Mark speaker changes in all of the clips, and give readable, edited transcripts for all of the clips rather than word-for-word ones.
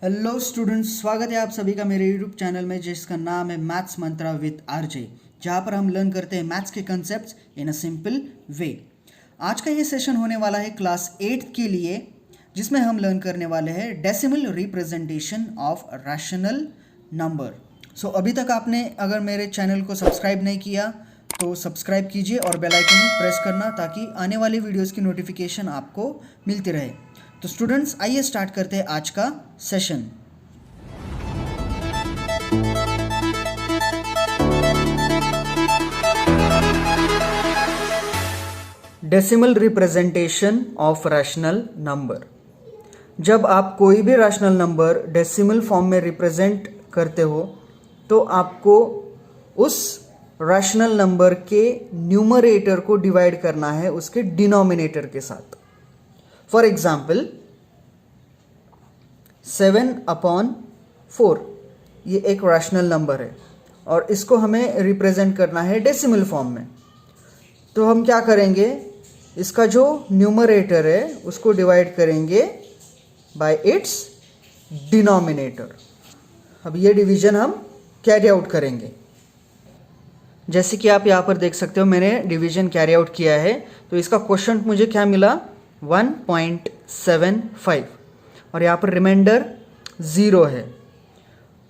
Speaker 1: Hello students, स्वागत है आप सभी का मेरे यूट्यूब चैनल में जिसका नाम है मैथ्स मंत्रा विद आरजे, जहाँ पर हम लर्न करते हैं मैथ्स के concepts in a simple way. आज का ये सेशन होने वाला है क्लास 8 के लिए, जिसमें हम लर्न करने वाले हैं decimal representation of rational number. So अभी तक आपने अगर मेरे चैनल को सब्सक्राइब नहीं किया तो सब्सक्राइब कीजिए और बेल आइकन प्रेस करना ताकि आने वाली वीडियोज़ की नोटिफिकेशन आपको मिलती रहे। तो स्टूडेंट्स, आइए स्टार्ट करते हैं आज का session. Decimal representation of rational number. जब आप कोई भी रैशनल नंबर डेसिमल फॉर्म में रिप्रेजेंट करते हो तो आपको उस रैशनल नंबर के न्यूमरेटर को डिवाइड करना है उसके डिनोमिनेटर के साथ। फॉर एग्जाम्पल 7/4 ये एक रैशनल नंबर है और इसको हमें रिप्रेजेंट करना है डेसिमल फॉर्म में। तो हम क्या करेंगे, इसका जो न्यूमरेटर है उसको डिवाइड करेंगे बाय इट्स डिनोमिनेटर। अब ये डिवीजन हम कैरी आउट करेंगे। जैसे कि आप यहाँ पर देख सकते हो, मैंने डिवीजन कैरी आउट किया है। तो इसका क्वोशंट मुझे क्या मिला, 1.75 और यहाँ पर रिमाइंडर 0 है।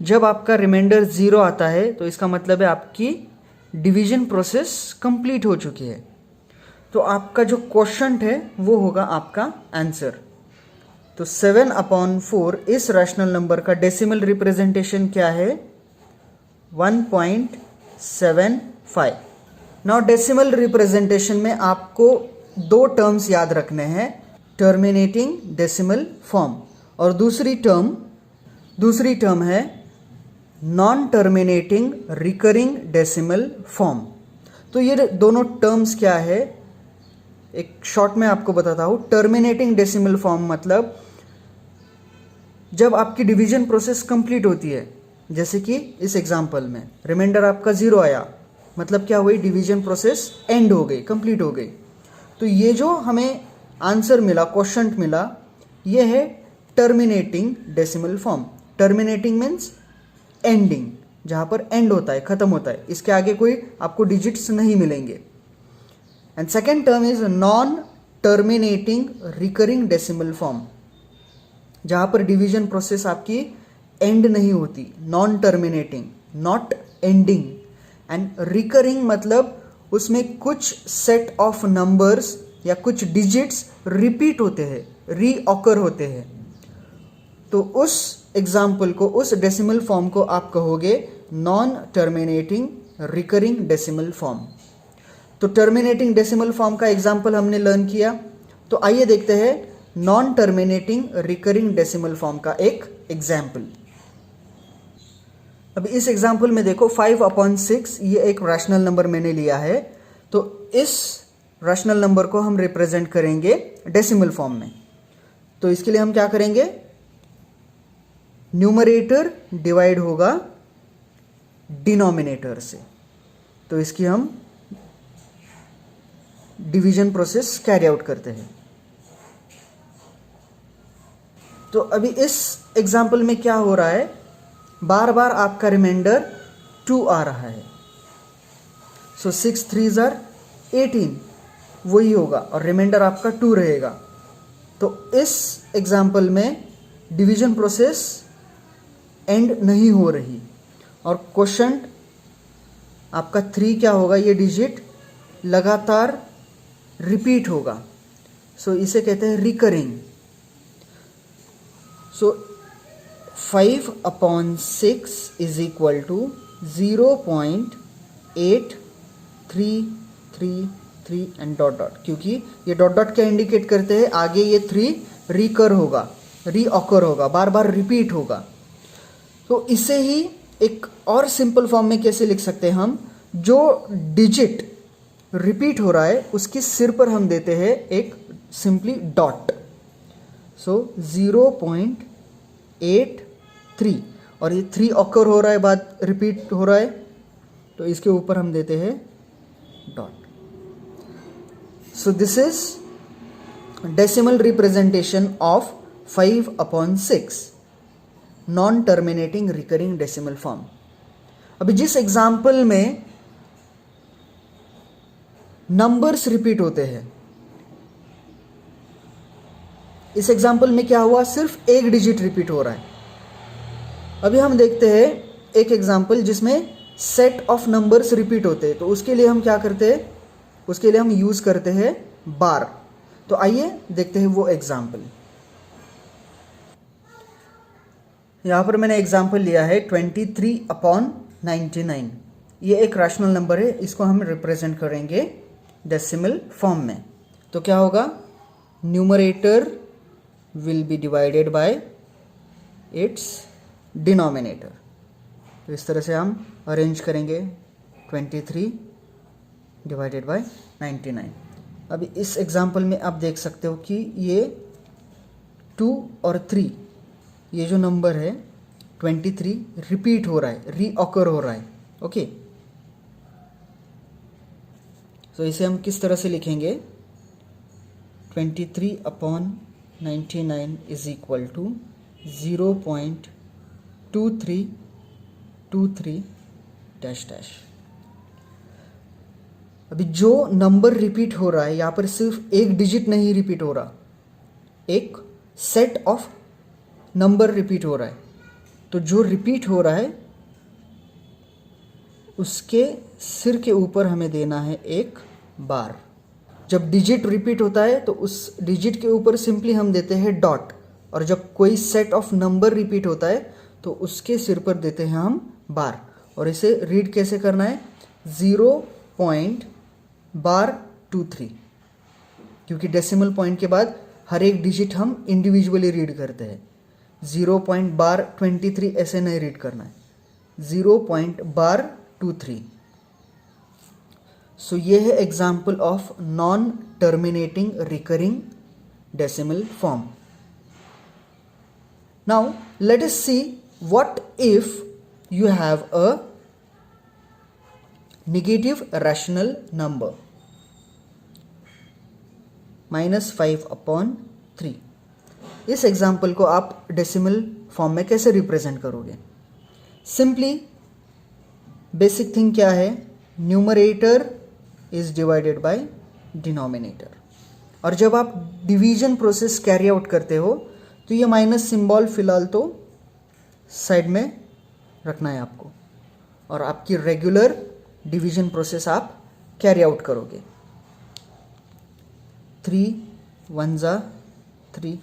Speaker 1: जब आपका रिमाइंडर 0 आता है तो इसका मतलब है आपकी डिवीजन प्रोसेस कंप्लीट हो चुकी है। तो आपका जो क्वोशंट है वो होगा आपका आंसर। तो 7/4 इस रैशनल नंबर का डेसिमल रिप्रेजेंटेशन क्या है, 1.75। नाउ डेसिमल रिप्रेजेंटेशन में आपको दो टर्म्स याद रखने हैं, टर्मिनेटिंग डेसिमल फॉर्म और दूसरी टर्म है non terminating recurring decimal form. तो ये दोनों टर्म्स क्या है, एक शॉर्ट में आपको बताता हूँ। टर्मिनेटिंग डेसिमल फॉर्म मतलब जब आपकी डिवीजन प्रोसेस कंप्लीट होती है, जैसे कि इस एग्जांपल में रिमाइंडर आपका 0 आया, मतलब क्या हुई, डिवीजन प्रोसेस एंड हो गई, कंप्लीट हो गई। तो ये जो हमें आंसर मिला, क्वोशंट मिला, ये है terminating decimal form. Terminating means ending, जहाँ पर एंड होता है, खत्म होता है, इसके आगे कोई आपको डिजिट्स नहीं मिलेंगे। And second term is non terminating recurring decimal form, जहाँ पर डिवीजन प्रोसेस आपकी एंड नहीं होती, non terminating, not ending. And recurring मतलब उसमें कुछ सेट ऑफ नंबर्स या कुछ डिजिट्स रिपीट होते हैं, रीऑकर होते हैं। तो उस एग्जाम्पल को, उस डेसिमल फॉर्म को आप कहोगे non terminating recurring decimal form. तो टर्मिनेटिंग डेसिमल फॉर्म का एग्जाम्पल हमने लर्न किया। तो आइए देखते हैं non terminating recurring decimal form का एक एग्जाम्पल। अब इस एग्जाम्पल में देखो, 5/6 ये एक रैशनल नंबर मैंने लिया है। तो इस रैशनल नंबर को हम रिप्रेजेंट करेंगे डेसिमल फॉर्म में। तो इसके लिए हम क्या करेंगे, न्यूमरेटर डिवाइड होगा डिनोमिनेटर से। तो इसकी हम डिवीजन प्रोसेस कैरी आउट करते हैं। तो अभी इस एग्जाम्पल में क्या हो रहा है, बार बार आपका रिमाइंडर 2 आ रहा है। सो 6 3s are 18 वही होगा और रिमाइंडर आपका 2 रहेगा। तो इस एग्जाम्पल में डिवीजन प्रोसेस एंड नहीं हो रही और क्वोशंट आपका 3 क्या होगा, ये डिजिट लगातार रिपीट होगा। सो इसे कहते हैं recurring. So 5/6 is equal to 0.8333 and dot dot, क्योंकि ये डॉट डॉट क्या इंडिकेट करते हैं, आगे ये 3 रीकर होगा, रीऑकर होगा, बार बार रिपीट होगा। तो इसे ही एक और सिंपल फॉर्म में कैसे लिख सकते हैं हम, जो डिजिट रिपीट हो रहा है उसके सिर पर हम देते हैं एक सिंपली डॉट। सो 0.83 और ये 3 ऑकर हो रहा है, बाद रिपीट हो रहा है, तो इसके ऊपर हम देते हैं dot. So this is decimal representation of 5/6. Non terminating recurring decimal form. अभी जिस एग्जाम्पल में नंबर्स रिपीट होते हैं, इस एग्जाम्पल में क्या हुआ, सिर्फ एक डिजिट रिपीट हो रहा है। अभी हम देखते हैं एक एग्जाम्पल जिसमें सेट ऑफ नंबर्स रिपीट होते हैं, तो उसके लिए हम क्या करते हैं, उसके लिए हम यूज करते हैं बार। तो आइए देखते हैं वो एग्जाम्पल। यहां पर मैंने एग्जाम्पल लिया है 23/99। ये एक रैशनल नंबर है, इसको हम रिप्रेजेंट करेंगे डेसिमल फॉर्म में। तो क्या होगा, numerator will be divided by it's denominator. तो इस तरह से हम अरेंज करेंगे 23 डिवाइडेड बाय 99। अभी इस एग्जाम्पल में आप देख सकते हो कि ये 2 और 3, ये जो नंबर है 23 रिपीट हो रहा है, रीऑकर हो रहा है। ओके, तो इसे हम किस तरह से लिखेंगे, 23/99 is equal to 0.2323 dash dash. अभी जो नंबर रिपीट हो रहा है, यहां पर सिर्फ एक डिजिट नहीं रिपीट हो रहा, एक सेट ऑफ नंबर रिपीट हो रहा है। तो जो रिपीट हो रहा है उसके सिर के ऊपर हमें देना है एक बार। जब डिजिट रिपीट होता है तो उस डिजिट के ऊपर सिंपली हम देते हैं डॉट, और जब कोई सेट ऑफ नंबर रिपीट होता है तो उसके सिर पर देते हैं हम बार। और इसे रीड कैसे करना है, 0.23, क्योंकि डेसिमल पॉइंट के बाद हर एक डिजिट हम इंडिविजुअली रीड करते हैं। 0.23 ऐसे नहीं रीड करना है, 0.23। सो ये है example of non terminating recurring decimal form. Now let us see what if you have a negative rational number -5/3। इस एग्जाम्पल को आप डेसिमल फॉर्म में कैसे रिप्रेजेंट करोगे? सिंपली बेसिक थिंग क्या है, numerator is divided by denominator. और जब आप डिवीजन प्रोसेस कैरी आउट करते हो तो ये माइनस सिंबल फिलहाल तो साइड में रखना है आपको, और आपकी रेगुलर डिवीजन प्रोसेस आप कैरी आउट करोगे। 3 1 जा 3,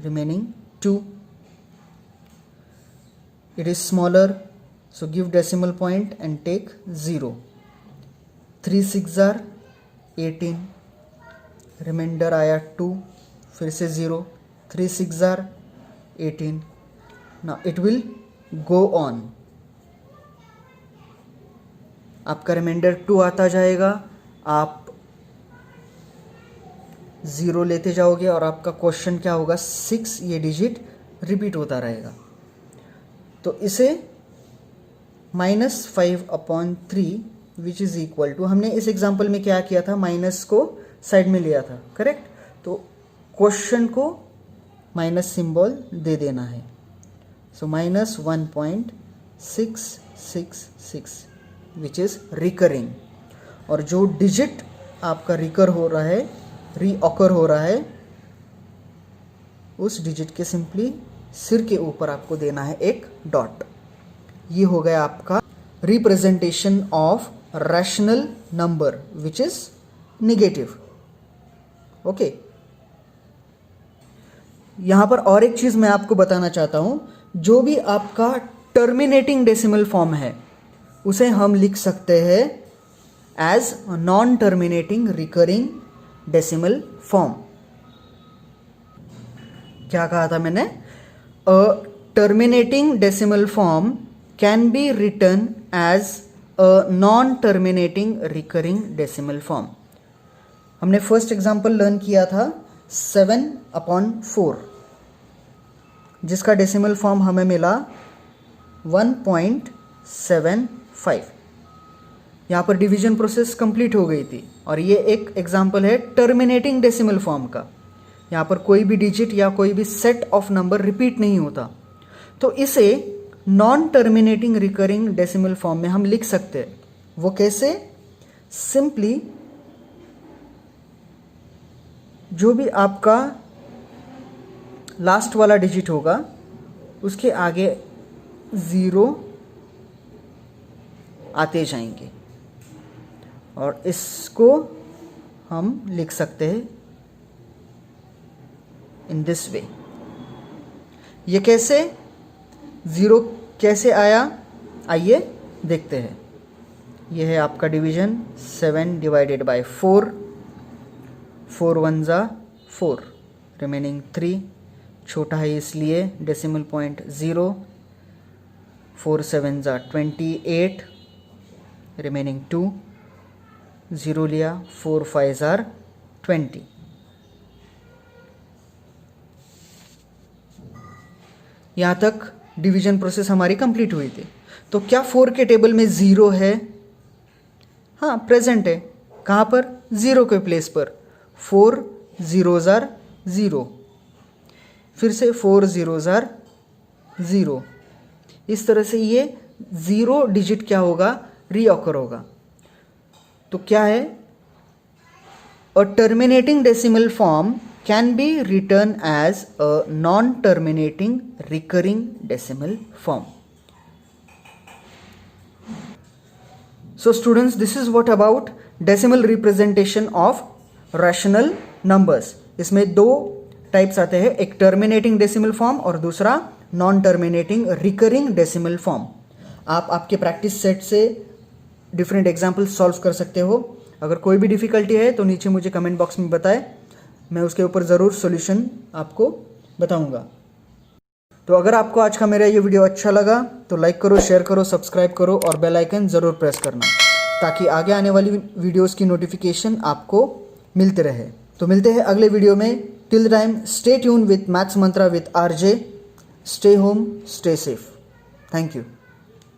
Speaker 1: remaining 2. It is smaller, so give decimal point and take 0. 3 6 are 18, remainder आया 2, फिर से 0, 3 6 are 18. Now it will go on. आपका रिमाइंडर 2 आता जाएगा, आप 0 लेते जाओगे और आपका क्वेश्चन क्या होगा, 6, ये डिजिट रिपीट होता रहेगा। तो इसे -5/3 विच इज इक्वल टू, हमने इस एग्जाम्पल में क्या किया था, माइनस को साइड में लिया था, करेक्ट। तो क्वेश्चन को माइनस सिंबल दे देना है। सो -1.666 विच इज रिकरिंग, और जो डिजिट आपका रिकर हो रहा है, रीऑकर हो रहा है, उस डिजिट के सिंपली सिर के ऊपर आपको देना है एक डॉट। ये हो गया आपका representation of rational number which is negative. Okay, यहां पर और एक चीज मैं आपको बताना चाहता हूं, जो भी आपका टर्मिनेटिंग डेसिमल फॉर्म है उसे हम लिख सकते हैं as non terminating recurring decimal form. क्या कहा था मैंने, a terminating decimal form can be written as a non terminating recurring decimal form. हमने फर्स्ट एग्जांपल लर्न किया था 7/4, जिसका डेसिमल फॉर्म हमें मिला 1.75। यहाँ पर डिवीजन प्रोसेस कंप्लीट हो गई थी, और ये एक एग्जांपल है टर्मिनेटिंग डेसिमल फॉर्म का। यहाँ पर कोई भी डिजिट या कोई भी सेट ऑफ नंबर रिपीट नहीं होता, तो इसे non terminating recurring decimal form में हम लिख सकते हैं। वो कैसे? सिंपली जो भी आपका लास्ट वाला डिजिट होगा उसके आगे 0 आते जाएंगे और इसको हम लिख सकते हैं इन दिस वे। ये कैसे? 0 कैसे आया, आइए देखते हैं। यह है आपका डिवीजन 7 डिवाइडेड बाय 4, 4 1 जा 4, रिमेनिंग 3, छोटा है इसलिए डेसिमल पॉइंट 0, 4 7 जा 28, रिमेनिंग 2, 0 लिया, 4 5 जार 20। यहाँ तक डिवीजन प्रोसेस हमारी कंप्लीट हुई थी। तो क्या 4 के टेबल में 0 है? हाँ, प्रेजेंट है। कहाँ पर? 0 के प्लेस पर। 4 0 जार 0, फिर से 4 0 जार 0। इस तरह से ये 0 डिजिट क्या होगा? रीऑकर होगा। तो क्या है? A terminating decimal form can be return as a non terminating recurring decimal form. So students, this is what about decimal representation of rational numbers. इसमें 2 टाइप्स आते हैं, एक टर्मिनेटिंग डेसिमल फॉर्म और दूसरा non terminating recurring decimal form. आप आपके practice set से different examples solve कर सकते हो। अगर कोई भी डिफिकल्टी है तो नीचे मुझे कमेंट बॉक्स में बताएं, मैं उसके ऊपर ज़रूर सॉल्यूशन आपको बताऊंगा। तो अगर आपको आज का मेरा ये वीडियो अच्छा लगा तो लाइक करो, शेयर करो, सब्सक्राइब करो और बेल आइकन ज़रूर प्रेस करना ताकि आगे आने वाली वीडियोस की नोटिफिकेशन आपको मिलते रहे। तो मिलते हैं अगले वीडियो में। Till time stay tune with maths Mantra with RJ। Stay home, stay safe. Thank you.